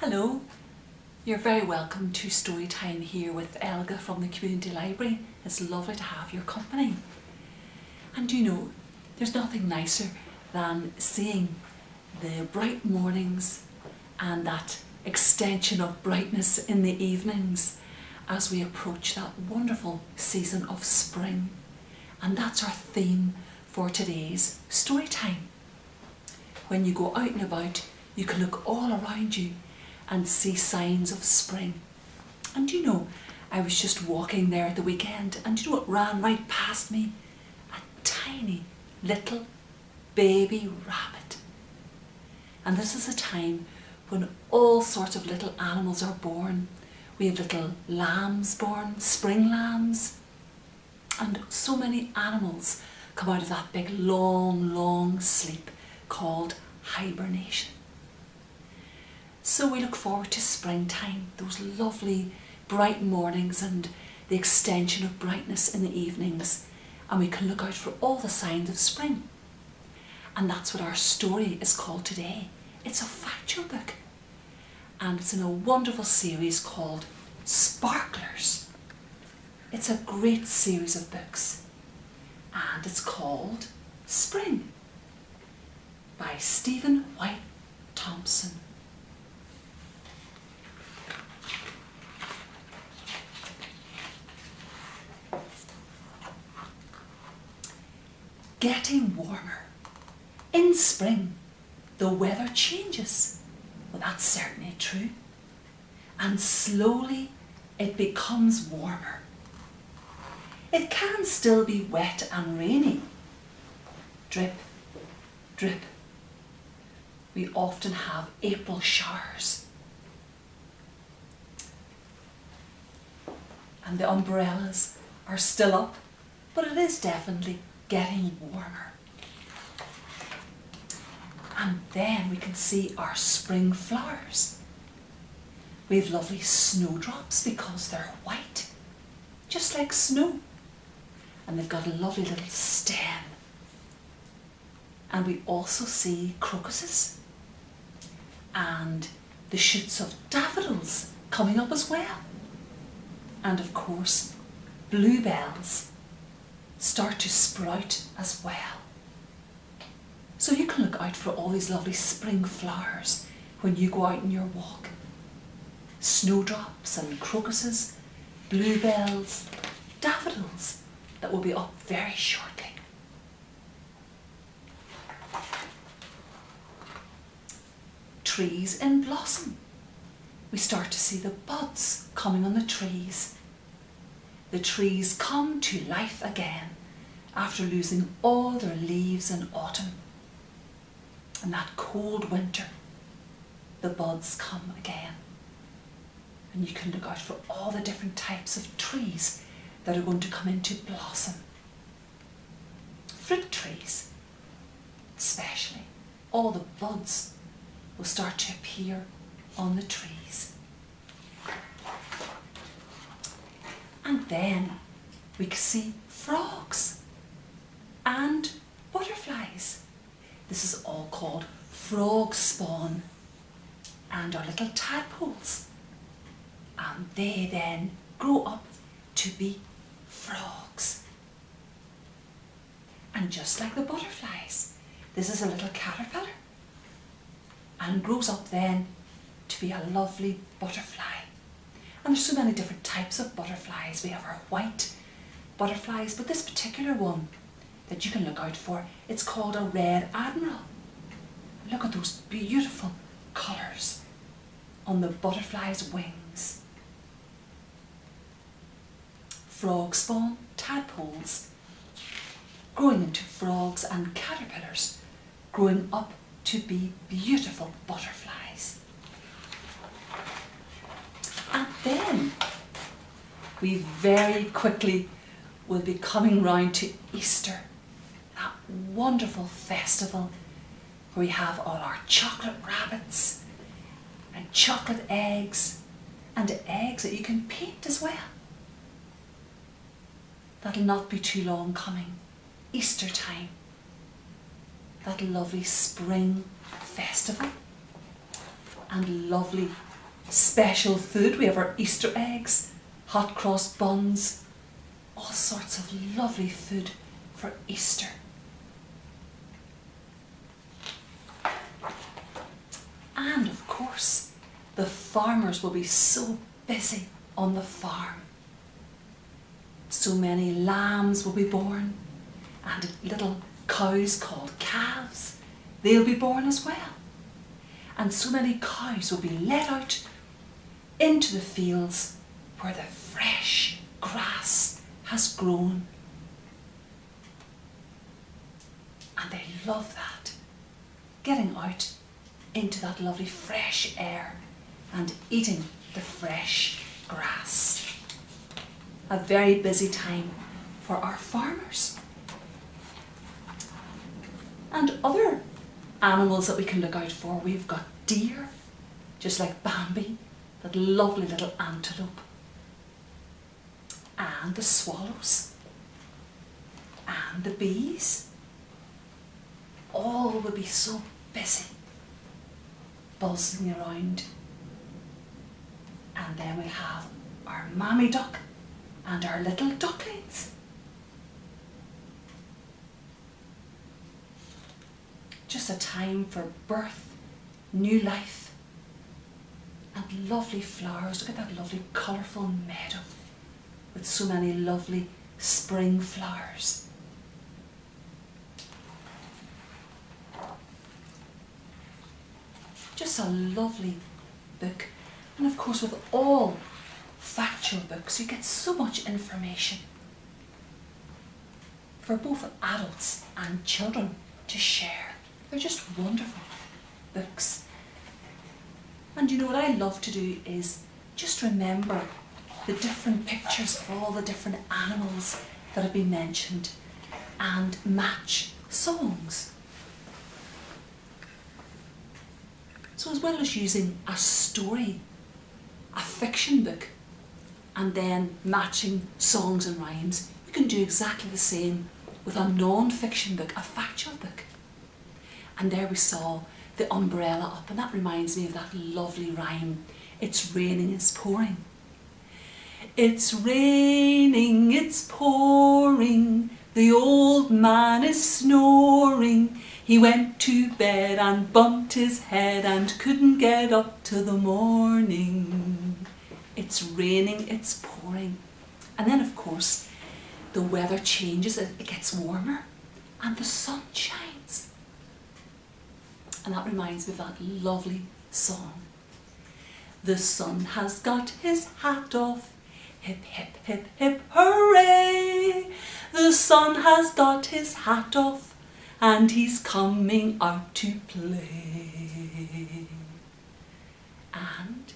Hello, you're very welcome to Storytime here with Elga from the Community Library. It's lovely to have your company. And you know, there's nothing nicer than seeing the bright mornings and that extension of brightness in the evenings as we approach that wonderful season of spring. And that's our theme for today's Storytime. When you go out and about, you can look all around you and see signs of spring. And you know, I was just walking there at the weekend, and you know what ran right past me? A tiny little baby rabbit. And this is a time when all sorts of little animals are born. We have little lambs born, spring lambs, and so many animals come out of that big long sleep called hibernation. So we look forward to springtime, those lovely bright mornings and the extension of brightness in the evenings, and we can look out for all the signs of spring. And that's what our story is called today. It's a factual book, and it's in a wonderful series called Sparklers. It's a great series of books, and it's called Spring by Stephen White Thomson. Getting warmer. In spring, the weather changes. Well, that's certainly true. And slowly it becomes warmer. It can still be wet and rainy. Drip, drip. We often have April showers. And the umbrellas are still up, but it is definitely getting warmer. And then we can see our spring flowers. We have lovely snowdrops because they're white, just like snow. And they've got a lovely little stem. And we also see crocuses and the shoots of daffodils coming up as well. And of course, bluebells start to sprout as well. So you can look out for all these lovely spring flowers when you go out on your walk. Snowdrops and crocuses, bluebells, daffodils that will be up very shortly. Trees in blossom. We start to see the buds coming on the trees. The trees come to life again after losing all their leaves in autumn. And that cold winter, the buds come again. And you can look out for all the different types of trees that are going to come into blossom. Fruit trees, especially, all the buds will start to appear on the trees. And then we can see frogs and butterflies. This is all called frog spawn, and our little tadpoles. And they then grow up to be frogs. And just like the butterflies, this is a little caterpillar and grows up then to be a lovely butterfly. And there's so many different types of butterflies. We have our white butterflies, but this particular one that you can look out for, it's called a red admiral. Look at those beautiful colours on the butterfly's wings. Frog spawn, tadpoles, growing into frogs, and caterpillars growing up to be beautiful butterflies. And then we very quickly will be coming round to Easter, that wonderful festival where we have all our chocolate rabbits and chocolate eggs and eggs that you can paint as well. That'll not be too long coming. Easter time. That lovely spring festival and lovely special food. We have our Easter eggs, hot cross buns, all sorts of lovely food for Easter. And of course, the farmers will be so busy on the farm. So many lambs will be born, and little cows called calves, they'll be born as well. And so many cows will be let out into the fields where the fresh grass has grown. And they love that, getting out into that lovely fresh air and eating the fresh grass. A very busy time for our farmers. And other animals that we can look out for, we've got deer, just like Bambi, that lovely little antelope, and the swallows, and the bees. All will be so busy, buzzing around. And then we'll have our mammy duck and our little ducklings. Just a time for birth, new life, and lovely flowers. Look at that lovely colourful meadow with so many lovely spring flowers. Just a lovely book. And of course, with all factual books, you get so much information for both adults and children to share. They're just wonderful books. And you know what I love to do is just remember the different pictures of all the different animals that have been mentioned and match songs. So as well as using a story, a fiction book, and then matching songs and rhymes, you can do exactly the same with a non-fiction book, a factual book. And there we saw the umbrella up, and that reminds me of that lovely rhyme. It's raining, it's pouring. It's raining, it's pouring, the old man is snoring. He went to bed and bumped his head and couldn't get up till the morning. It's raining, it's pouring. And then of course, the weather changes, it gets warmer and the sun shines. And that reminds me of that lovely song. The sun has got his hat off, hip, hip, hip, hip, hooray! The sun has got his hat off and he's coming out to play. And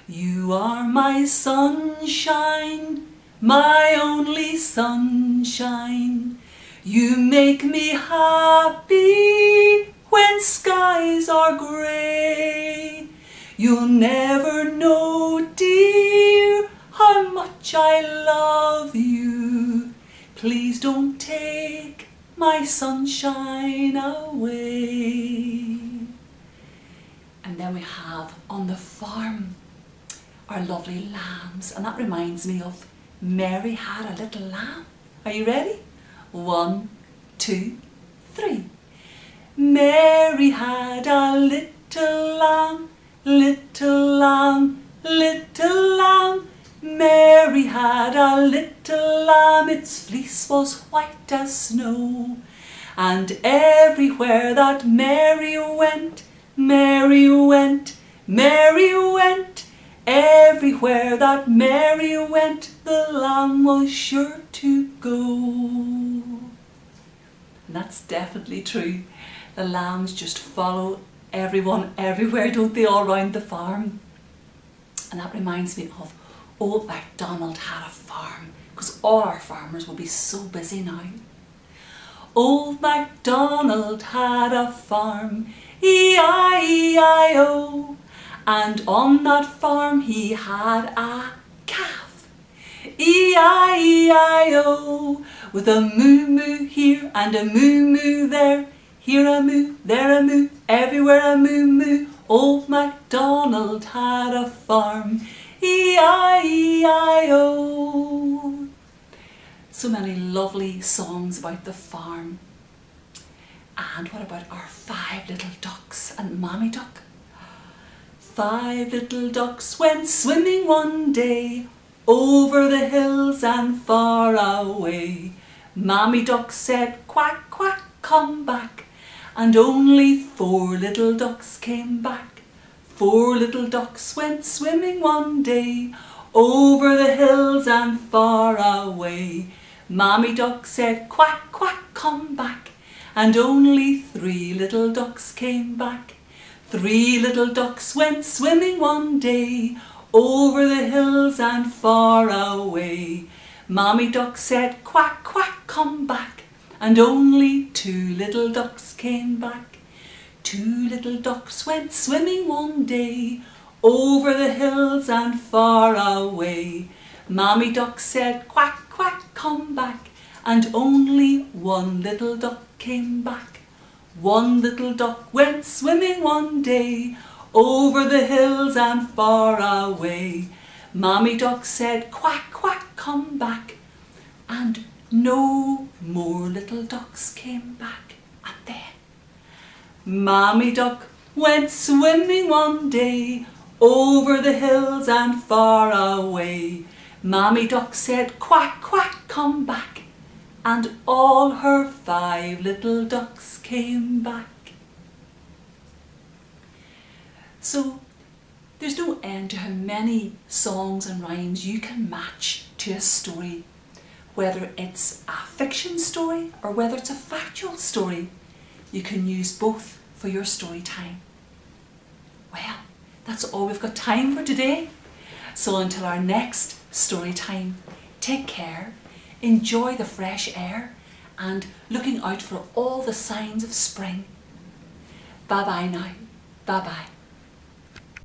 you are my sunshine, my only sunshine. You make me happy when skies are grey. You'll never know, dear, how much I love you. Please don't take my sunshine away. And then we have on the farm our lovely lambs, and that reminds me of Mary had a little lamb. Are you ready? 1, 2, 3. Mary had a little lamb, little lamb, little lamb. Mary had a little lamb, its fleece was white as snow. And everywhere that Mary went, Mary went, Mary went. Everywhere that Mary went, the lamb was sure to go. And that's definitely true. The lambs just follow everyone everywhere, don't they, all round the farm? And that reminds me of old MacDonald had a farm, because all our farmers will be so busy now. Old MacDonald had a farm, E-I-E-I-O, and on that farm he had a calf, E-I-E-I-O, with a moo-moo here and a moo-moo there, here a moo, there a moo, everywhere a moo-moo, Old MacDonald had a farm, E-I-E-I-O. So many lovely songs about the farm. And what about our 5 little ducks and Mammy Duck? 5 little ducks went swimming one day, over the hills and far away. Mammy Duck said, quack, quack, come back. And only 4 little ducks came back. 4 little ducks went swimming one day, over the hills and far away. Mammy Duck said, quack, quack, come back. And only 3 little ducks came back. 3 little ducks went swimming one day, over the hills and far away. Mammy Duck said, quack, quack, come back. And only 2 little ducks came back. 2 little ducks went swimming one day, over the hills and far away. Mammy Duck said, quack, quack, come back. And only 1 little duck came back. 1 little duck went swimming one day, over the hills and far away. Mammy Duck said, quack, quack, come back. And no more little ducks came back. And then Mammy Duck went swimming one day, over the hills and far away. Mammy Duck said, quack, quack, come back. And all her 5 little ducks came back. So there's no end to how many songs and rhymes you can match to a story, whether it's a fiction story or whether it's a factual story. You can use both for your story time. Well, that's all we've got time for today. So until our next story time, take care, enjoy the fresh air and looking out for all the signs of spring. Bye bye now. Bye bye.